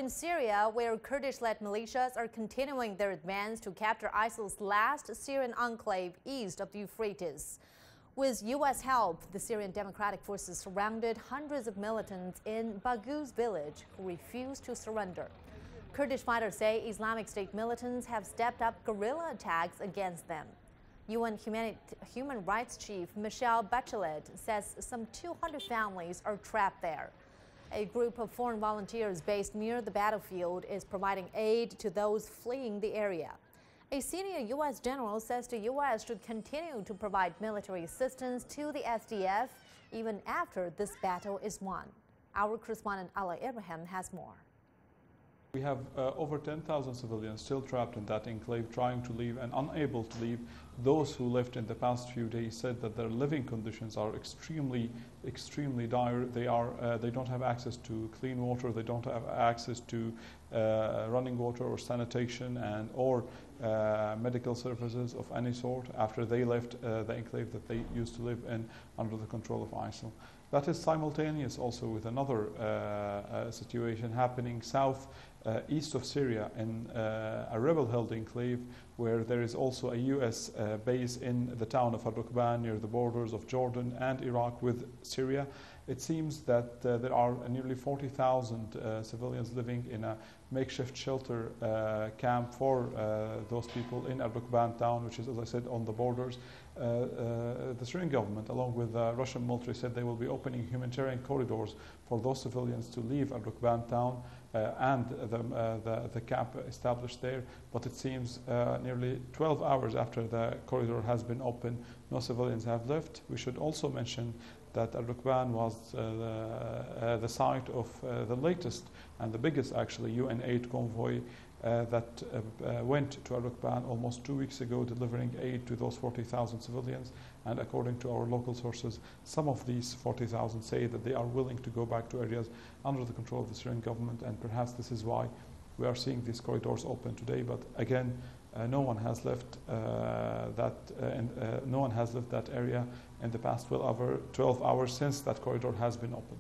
in Syria, where Kurdish-led militias are continuing their advance to capture ISIL's last Syrian enclave east of the Euphrates. With U.S. help, the Syrian Democratic Forces surrounded hundreds of militants in Baghuz village who refused to surrender. Kurdish fighters say Islamic State militants have stepped up guerrilla attacks against them. UN Human Rights Chief Michelle Bachelet says some 200 families are trapped there. A group of foreign volunteers based near the battlefield is providing aid to those fleeing the area. A senior U.S. general says the U.S. should continue to provide military assistance to the SDF even after this battle is won. Our correspondent Allah Ibrahim has more. We have over 10,000 civilians still trapped in that enclave, trying to leave and unable to leave. Those who left in the past few days said that their living conditions are extremely dire. They don't have access to clean water. They don't have access to running water or sanitation or medical services of any sort after they left the enclave that they used to live in under the control of ISIL. That is simultaneous also with another situation happening east of Syria in a rebel-held enclave where there is also a U.S. base in the town of Al-Rukban near the borders of Jordan and Iraq with Syria. It seems that there are nearly 40,000 civilians living in a makeshift shelter camp for those people in Al-Rukban town, which is, as I said, on the borders. The Syrian government, along with the Russian military, said they will be opening humanitarian corridors for those civilians to leave Al-Rukban town and the camp established there. But it seems nearly 12 hours after the corridor has been opened, no civilians have left. We should also mention that Al-Rukban was the site of the latest and the biggest, actually, UN aid convoy that went to Al-Rukban almost 2 weeks ago, delivering aid to those 40,000 civilians. And according to our local sources, some of these 40,000 say that they are willing to go back to areas under the control of the Syrian government, and perhaps this is why we are seeing these corridors open today. But again, no one has left that area in the past 12 hours since that corridor has been opened.